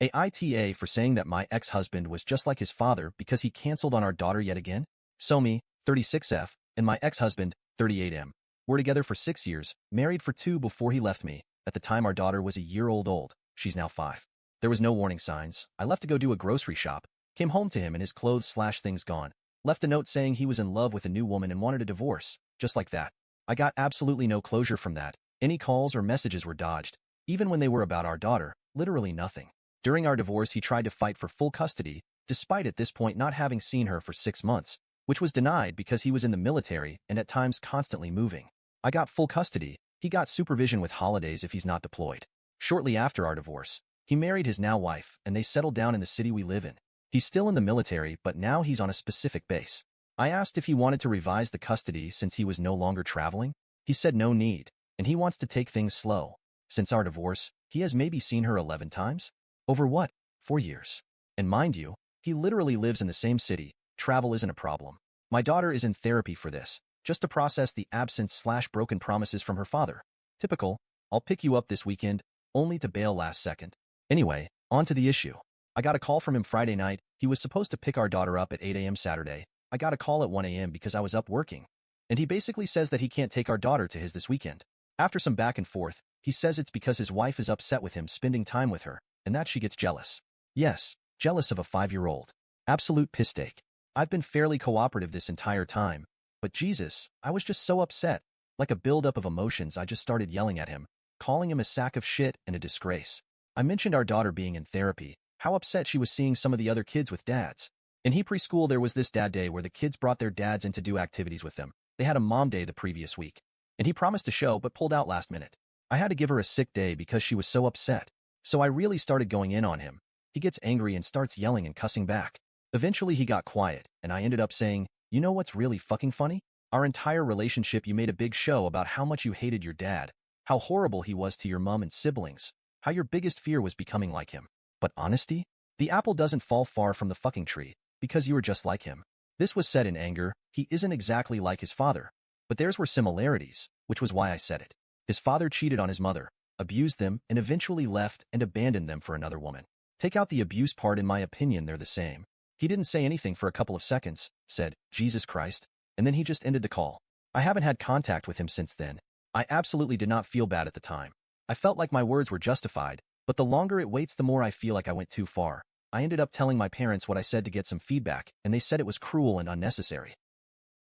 AITA for saying that my ex-husband was just like his father because he canceled on our daughter yet again? So me, 36F, and my ex-husband, 38M, were together for 6 years, married for 2 before he left me. At the time our daughter was a year old. She's now 5. There was no warning signs. I left to go do a grocery shop, came home to him and his clothes/things gone, left a note saying he was in love with a new woman and wanted a divorce, just like that. I got absolutely no closure from that. Any calls or messages were dodged. Even when they were about our daughter, literally nothing. During our divorce, he tried to fight for full custody, despite at this point not having seen her for 6 months, which was denied because he was in the military and at times constantly moving. I got full custody. He got supervision with holidays if he's not deployed. Shortly after our divorce, he married his now wife and they settled down in the city we live in. He's still in the military, but now he's on a specific base. I asked if he wanted to revise the custody since he was no longer traveling. He said no need, and he wants to take things slow. Since our divorce, he has maybe seen her 11 times? Over what? 4 years. And mind you, he literally lives in the same city. Travel isn't a problem. My daughter is in therapy for this, just to process the absence/broken promises from her father. Typical, I'll pick you up this weekend, only to bail last second. Anyway, on to the issue. I got a call from him Friday night. He was supposed to pick our daughter up at 8 a.m. Saturday. I got a call at 1 a.m. because I was up working. And he basically says that he can't take our daughter to his this weekend. After some back and forth, he says it's because his wife is upset with him spending time with her, and that she gets jealous. Yes, jealous of a 5-year-old. Absolute piss-take. I've been fairly cooperative this entire time, but Jesus, I was just so upset. Like a buildup of emotions, I just started yelling at him, calling him a sack of shit and a disgrace. I mentioned our daughter being in therapy, how upset she was seeing some of the other kids with dads. In preschool there was this dad day where the kids brought their dads in to do activities with them. They had a mom day the previous week, and he promised to show but pulled out last minute. I had to give her a sick day because she was so upset. So I really started going in on him. He gets angry and starts yelling and cussing back. Eventually he got quiet, and I ended up saying, you know what's really fucking funny? Our entire relationship you made a big show about how much you hated your dad, how horrible he was to your mom and siblings, how your biggest fear was becoming like him. But honesty? The apple doesn't fall far from the fucking tree, because you were just like him. This was said in anger. He isn't exactly like his father, but theirs were similarities, which was why I said it. His father cheated on his mother, abused them, and eventually left and abandoned them for another woman. Take out the abuse part, in my opinion, they're the same. He didn't say anything for a couple of seconds, said, Jesus Christ, and then he just ended the call. I haven't had contact with him since then. I absolutely did not feel bad at the time. I felt like my words were justified, but the longer it waits, the more I feel like I went too far. I ended up telling my parents what I said to get some feedback, and they said it was cruel and unnecessary.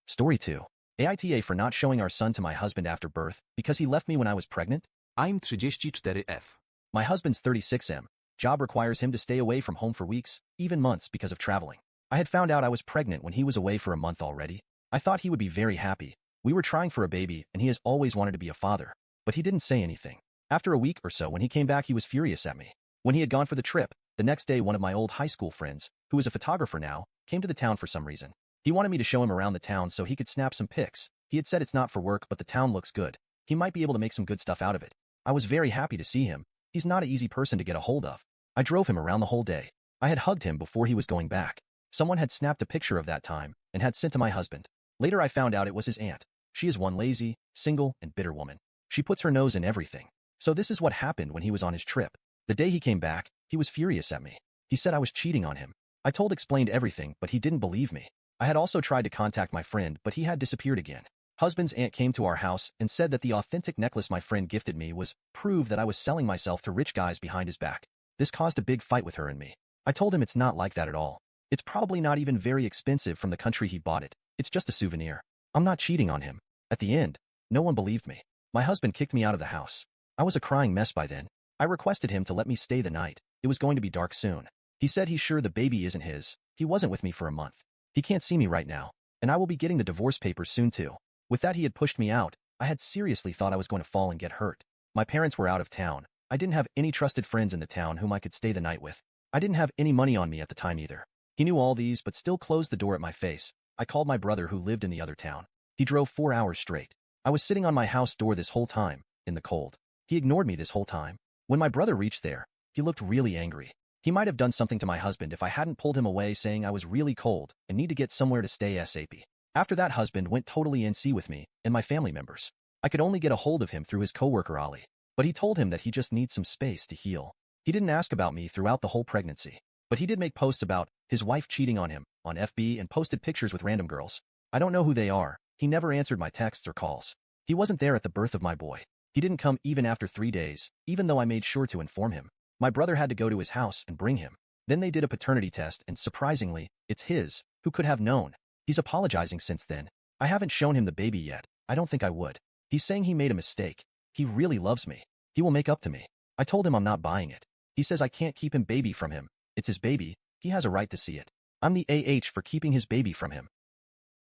Story 2. AITA for not showing our son to my husband after birth because he left me when I was pregnant? I'm 34F. My husband's 36M. Job requires him to stay away from home for weeks, even months because of traveling. I had found out I was pregnant when he was away for a month already. I thought he would be very happy. We were trying for a baby and he has always wanted to be a father. But he didn't say anything. After a week or so when he came back, he was furious at me. When he had gone for the trip, the next day one of my old high school friends, who is a photographer now, came to the town for some reason. He wanted me to show him around the town so he could snap some pics. He had said it's not for work, but the town looks good. He might be able to make some good stuff out of it. I was very happy to see him. He's not an easy person to get a hold of. I drove him around the whole day. I had hugged him before he was going back. Someone had snapped a picture of that time and had sent to my husband. Later I found out it was his aunt. She is one lazy, single, and bitter woman. She puts her nose in everything. So this is what happened when he was on his trip. The day he came back, he was furious at me. He said I was cheating on him. I explained everything, but he didn't believe me. I had also tried to contact my friend, but he had disappeared again. Husband's aunt came to our house and said that the authentic necklace my friend gifted me was proof that I was selling myself to rich guys behind his back. This caused a big fight with her and me. I told him it's not like that at all. It's probably not even very expensive from the country he bought it. It's just a souvenir. I'm not cheating on him. At the end, no one believed me. My husband kicked me out of the house. I was a crying mess by then. I requested him to let me stay the night. It was going to be dark soon. He said he's sure the baby isn't his. He wasn't with me for a month. He can't see me right now. And I will be getting the divorce papers soon too. With that, he had pushed me out. I had seriously thought I was going to fall and get hurt. My parents were out of town. I didn't have any trusted friends in the town whom I could stay the night with. I didn't have any money on me at the time either. He knew all these but still closed the door at my face. I called my brother who lived in the other town. He drove 4 hours straight. I was sitting on my house door this whole time, in the cold. He ignored me this whole time. When my brother reached there, he looked really angry. He might have done something to my husband if I hadn't pulled him away saying I was really cold and need to get somewhere to stay ASAP. After that, husband went totally NC with me and my family members. I could only get a hold of him through his coworker Ali, but he told him that he just needs some space to heal. He didn't ask about me throughout the whole pregnancy. But he did make posts about his wife cheating on him on FB and posted pictures with random girls. I don't know who they are. He never answered my texts or calls. He wasn't there at the birth of my boy. He didn't come even after 3 days, even though I made sure to inform him. My brother had to go to his house and bring him. Then they did a paternity test and surprisingly, it's his. Who could have known? He's apologizing since then. I haven't shown him the baby yet. I don't think I would. He's saying he made a mistake. He really loves me. He will make up to me. I told him I'm not buying it. He says I can't keep him baby from him. It's his baby. He has a right to see it. I'm the AH for keeping his baby from him.